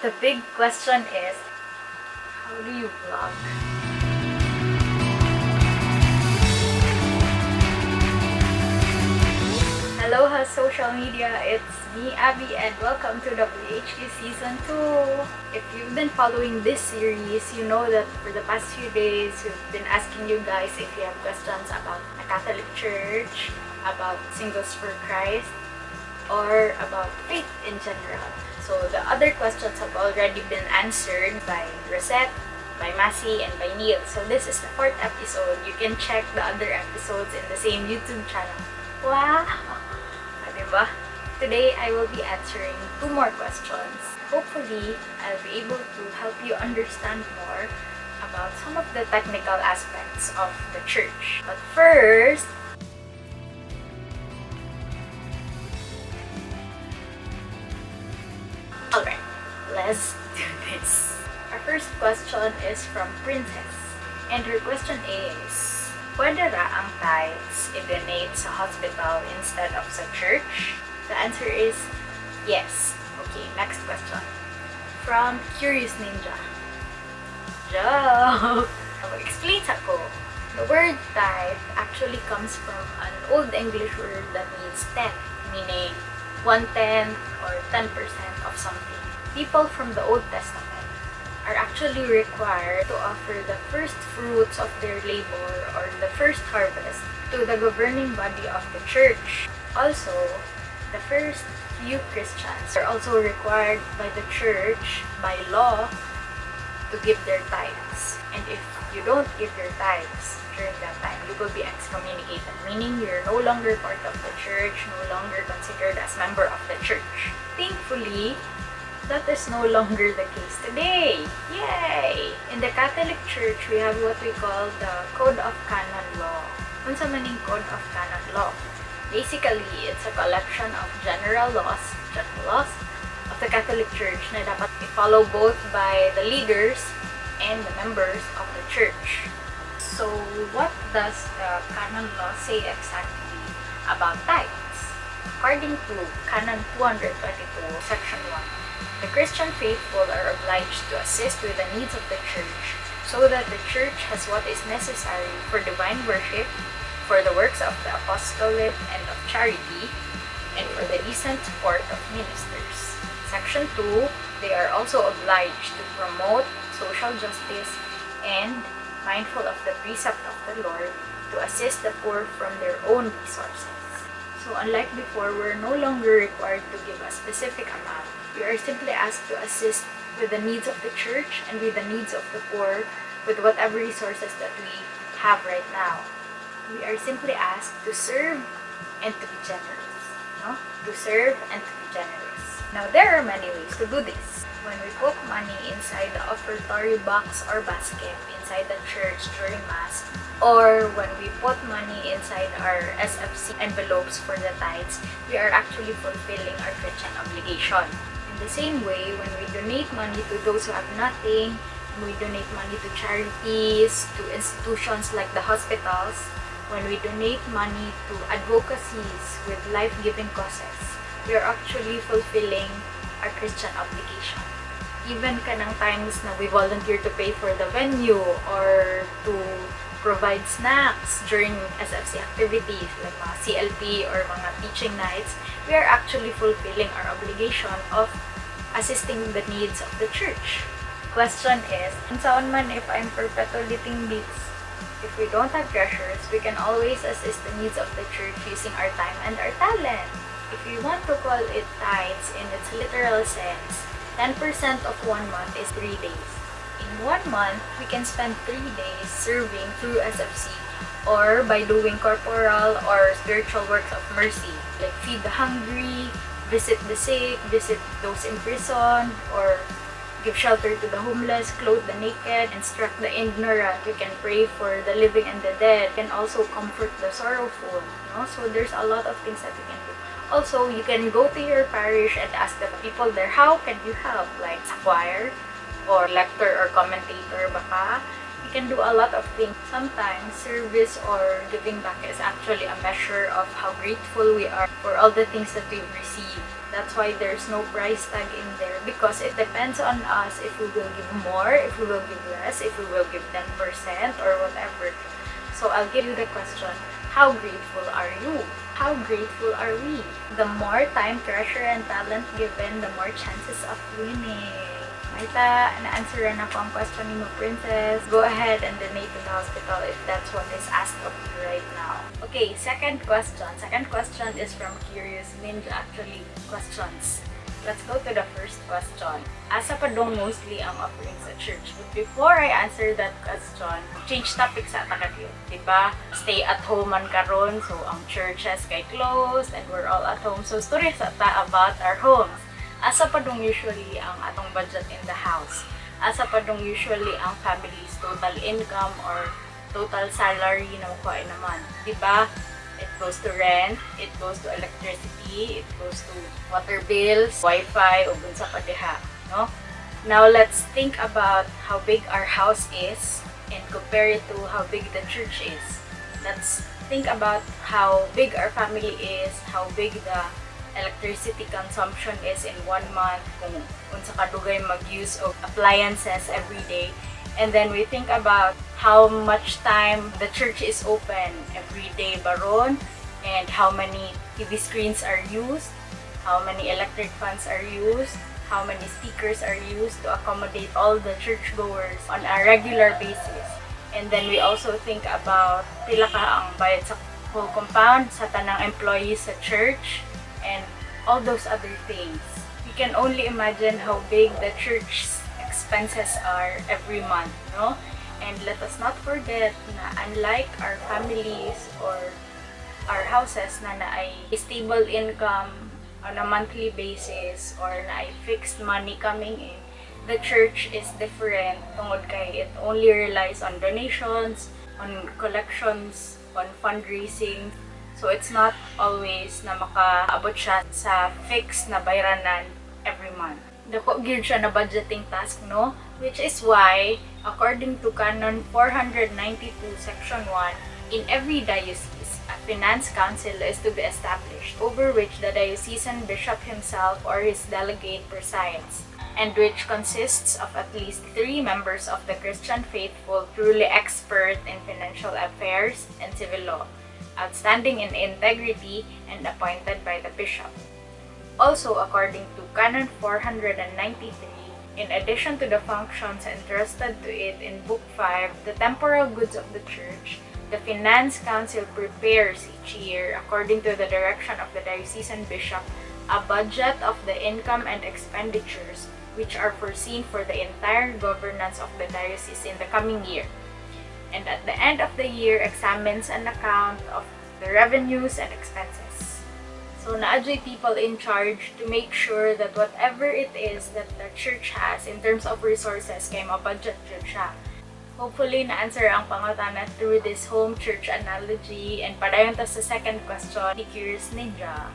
The big question is, how do you vlog? Aloha social media, it's me Abby and welcome to WHQ Season 2. If you've been following this series, you know that for the past few days, we've been asking you guys if you have questions about the Catholic Church, about Singles for Christ, or about faith in general. So the other questions have already been answered by Rosette, by Masi, and by Neil. So this is the 4th episode. You can check the other episodes in the same YouTube channel. Wow! Diba? Today, I will be answering 2 more questions. Hopefully, I'll be able to help you understand more about some of the technical aspects of the church. But first, alright, let's do this. Our first question is from Princess. And her question is, pwede ra ang tithes i-donate sa hospital instead of sa church? The answer is yes. Okay, next question. From Curious Ninja. Joke! Explain ako. The word tithe actually comes from an Old English word that means tenth, meaning 1/10 or 10% of something. People from the Old Testament are actually required to offer the first fruits of their labor or the first harvest to the governing body of the church. Also, the first few Christians are also required by the church, by law, to give their tithes. And if you don't give your tithes during that time, you will be excommunicated, meaning you're no longer part of the church, no longer considered as member of the church. Thankfully, that is no longer the case today. Yay! In the Catholic Church, we have what we call the Code of Canon Law. Unsa maning Code of Canon Law? Basically, it's a collection of general laws of the Catholic Church na dapat i-follow both by the leaders and the members of the church. So, what does the Canon Law say exactly about tithes? According to Canon 222, Section 1, the Christian faithful are obliged to assist with the needs of the church so that the church has what is necessary for divine worship, for the works of the apostolate and of charity, and for the decent support of ministers. Section 2, they are also obliged to promote social justice and, mindful of the precept of the Lord, to assist the poor from their own resources. So unlike before, we're no longer required to give a specific amount. We are simply asked to assist with the needs of the church and with the needs of the poor with whatever resources that we have right now. We are simply asked to serve and to be generous. No? To serve and to be generous. Now, there are many ways to do this. When we put money inside the offertory box or basket inside the church during Mass, or when we put money inside our SFC envelopes for the tithes, we are actually fulfilling our Christian obligation. In the same way, when we donate money to those who have nothing, we donate money to charities, to institutions like the hospitals, when we donate money to advocacies with life-giving causes, we are actually fulfilling our Christian obligation. Even kanang times na we volunteer to pay for the venue or to provide snacks during SFC activities like mga CLP or mga teaching nights, we are actually fulfilling our obligation of assisting the needs of the church. Question is, unsaon man if I'm perpetually this? If we don't have treasures, we can always assist the needs of the church using our time and our talent. If we want to call it tithes in its literal sense, 10% of 1 month is 3 days. In 1 month, we can spend 3 days serving through SFC or by doing corporal or spiritual works of mercy, like feed the hungry, visit the sick, visit those in prison, or give shelter to the homeless, clothe the naked, instruct the ignorant. We can pray for the living and the dead. We can also comfort the sorrowful. No? So there's a lot of things that we can do. Also, you can go to your parish and ask the people there, how can you help? Like sa choir, or lector or commentator baka. You can do a lot of things. Sometimes, service or giving back is actually a measure of how grateful we are for all the things that we've received. That's why there's no price tag in there, because it depends on us if we will give more, if we will give less, if we will give 10% or whatever. So I'll give you the question, how grateful are you? How grateful are we? The more time, treasure, and talent given, the more chances of winning. Maita, na-answer na ako ang question ni mo, Princess. Go ahead and donate to the hospital if that's what is asked of you right now. Okay, second question. Second question is from Curious Ninja, actually, questions. Let's go to the first question. Asa pa dong mostly ang offering sa church? But before I answer that question, change topic sa atakad yun. Diba? Stay at home man karon, so ang churches kay closed and we're all at home. So story sa ta about our homes. Asa pa dong usually ang atong budget in the house? Asa pa dong usually ang family's total income or total salary na makuha naman? Diba? It goes to rent, it goes to electricity, it goes to water bills, Wi-Fi, o bunsa pa diha, no? Now, let's think about how big our house is and compare it to how big the church is. Let's think about how big our family is, how big the electricity consumption is in 1 month, kung unsa kadugay mag-use of appliances every day. And then we think about how much time the church is open every day baron, and how many TV screens are used, how many electric fans are used, how many speakers are used to accommodate all the churchgoers on a regular basis. And then we also think about pila ka ang bayad sa whole compound, sa tanang employees sa church, and all those other things. You can only imagine how big the church's expenses are every month, no? And let us not forget na unlike our families or our houses na naay stable income on a monthly basis or naay fixed money coming in, the church is different tungod kay it only relies on donations, on collections, on fundraising. So it's not always na makaabot siya sa fixed na bayranan every month. Dako gyud siya na budgeting task, no? Which is why, according to Canon 492 Section 1, in every diocese, a finance council is to be established, over which the diocesan bishop himself or his delegate presides, and which consists of at least 3 members of the Christian faithful truly expert in financial affairs and civil law, outstanding in integrity, and appointed by the bishop. Also, according to Canon 493, in addition to the functions entrusted to it in Book 5, the temporal goods of the Church, the Finance Council prepares each year, according to the direction of the diocesan bishop, a budget of the income and expenditures which are foreseen for the entire governance of the diocese in the coming year. And at the end of the year, examines an account of the revenues and expenses. So, naadjay people in charge to make sure that whatever it is that the church has in terms of resources, kay mabudget jud siya. Hopefully, na-answer ang pangutana through this home church analogy, and padayon ta sa second question ni Curious Ninja.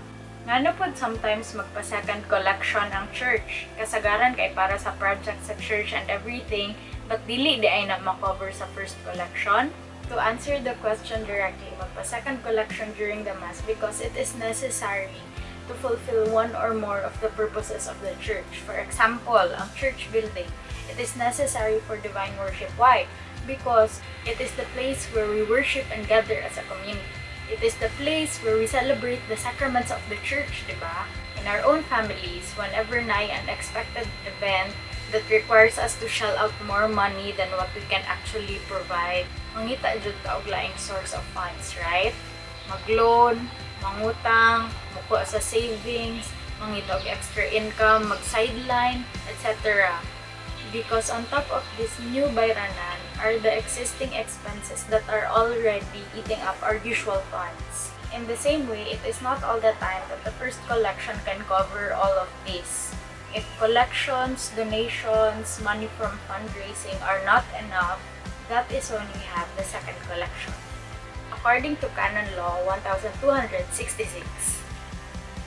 Ngano pod sometimes magpa-second collection ang church, kasagaran kay para sa project sa church and everything, but dili di ay na makover sa first collection? To answer the question directly, magpa-second collection during the Mass because it is necessary to fulfill one or more of the purposes of the church. For example, ang church building, it is necessary for divine worship. Why? Because it is the place where we worship and gather as a community. It is the place where we celebrate the sacraments of the church, diba? In our own families, whenever na an unexpected event that requires us to shell out more money than what we can actually provide, mangita jud ka og laing source of funds, right? Mag-loan, mangutang, mukuha sa savings, mangita og extra income, mag-sideline, etc. Because on top of this new bayranan are the existing expenses that are already eating up our usual funds. In the same way, it is not all the time that the first collection can cover all of this. If collections, donations, money from fundraising are not enough, that is when we have the second collection. According to Canon Law 1266,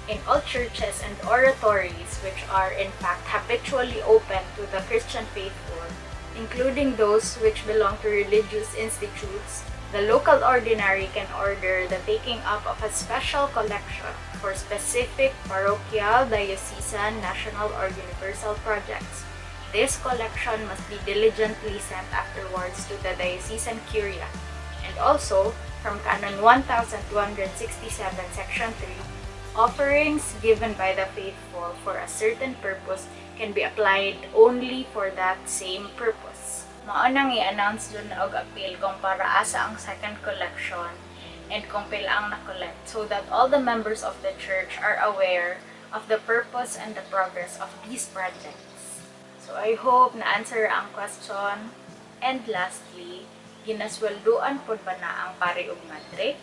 in all churches and oratories which are in fact habitually open to the Christian faithful, including those which belong to religious institutes, The local ordinary can order the taking up of a special collection for specific parochial, diocesan, national, or universal projects. This collection must be diligently sent afterwards to the diocesan curia. And also, from Canon 1267, Section 3, offerings given by the faithful for a certain purpose can be applied only for that same purpose. Mao nang i-announce dun na og appeal kung para asa ang second collection and kung pila ang na-collect so that all the members of the church are aware of the purpose and the progress of these projects. So I hope na-answer ang question. And lastly, ginasweldoan pod ba na ang pari ug madre?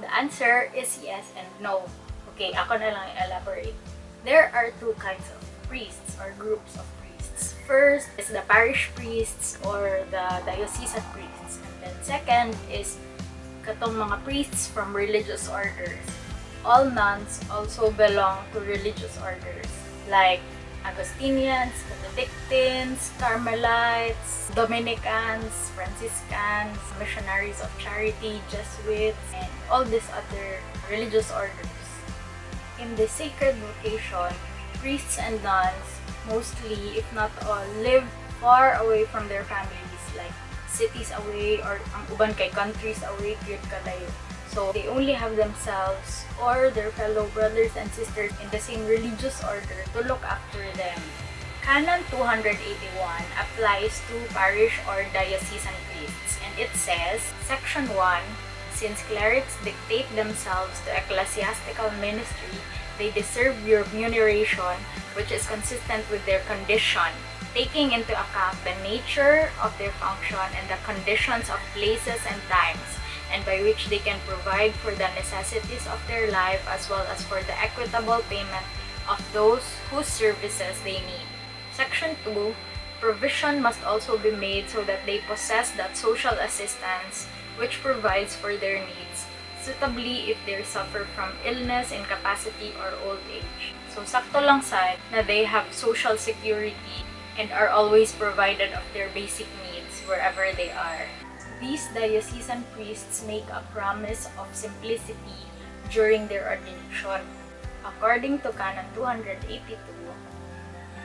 The answer is yes and no. Okay, ako na lang i-elaborate. There are two kinds of priests or groups of priests. First is the parish priests or the diocesan priests. And then second is katong mga priests from religious orders. All nuns also belong to religious orders like Augustinians, Benedictines, Carmelites, Dominicans, Franciscans, Missionaries of Charity, Jesuits, and all these other religious orders. In the sacred vocation, priests and nuns, mostly, if not all, live far away from their families, like cities away or ang uban kay countries away, gyud kalayo. So they only have themselves or their fellow brothers and sisters in the same religious order to look after them. Canon 281 applies to parish or diocesan priests, and it says, Section 1, since clerics dictate themselves to ecclesiastical ministry, they deserve your remuneration, which is consistent with their condition, taking into account the nature of their function and the conditions of places and times, and by which they can provide for the necessities of their life as well as for the equitable payment of those whose services they need. Section 2, provision must also be made so that they possess that social assistance which provides for their needs, suitably if they suffer from illness, incapacity, or old age. So, sakto lang sad na they have social security and are always provided of their basic needs wherever they are. These diocesan priests make a promise of simplicity during their ordination. According to Canon 282,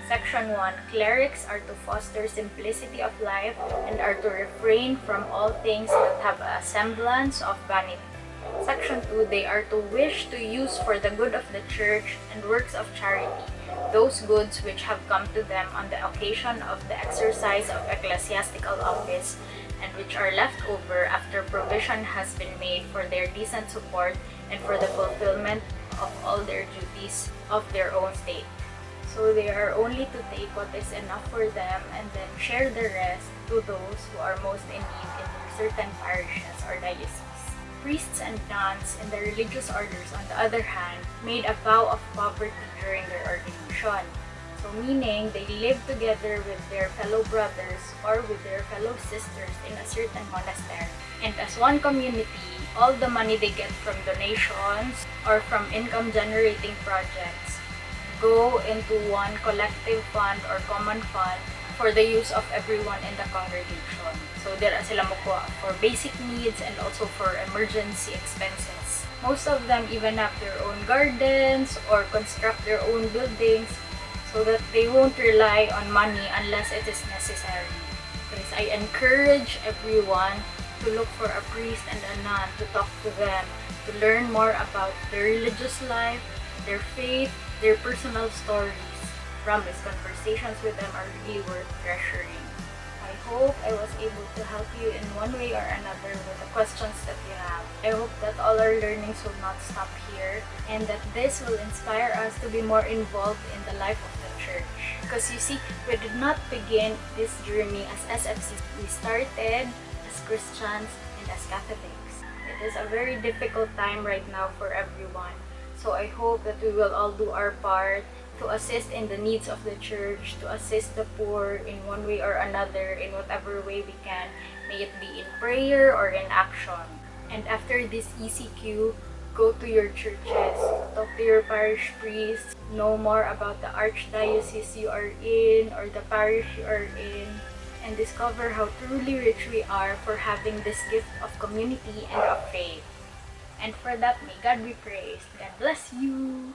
Section 1, clerics are to foster simplicity of life and are to refrain from all things that have a semblance of vanity. Section 2, they are to wish to use for the good of the church and works of charity those goods which have come to them on the occasion of the exercise of ecclesiastical office and which are left over after provision has been made for their decent support and for the fulfillment of all their duties of their own state. So they are only to take what is enough for them and then share the rest to those who are most in need in their certain parishes or dioceses. Priests and nuns in the religious orders, on the other hand, made a vow of poverty during their ordination. So meaning they live together with their fellow brothers or with their fellow sisters in a certain monastery. And as one community, all the money they get from donations or from income generating projects go into one collective fund or common fund for the use of everyone in the congregation. So there sila makuha for basic needs and also for emergency expenses. Most of them even have their own gardens or construct their own buildings so that they won't rely on money unless it is necessary. Because I encourage everyone to look for a priest and a nun to talk to them, to learn more about their religious life, their faith, their personal stories. Promise, conversations with them are really worth treasuring. I hope I was able to help you in one way or another with the questions that you have. I hope that all our learnings will not stop here and that this will inspire us to be more involved in the life of the church. Because you see, we did not begin this journey as SFC. We started as Christians and as Catholics. It is a very difficult time right now for everyone. So I hope that we will all do our part to assist in the needs of the church, to assist the poor in one way or another, in whatever way we can, may it be in prayer or in action. And after this ECQ, go to your churches, talk to your parish priests, know more about the archdiocese you are in or the parish you are in, and discover how truly rich we are for having this gift of community and of faith. And for that, may God be praised. God bless you!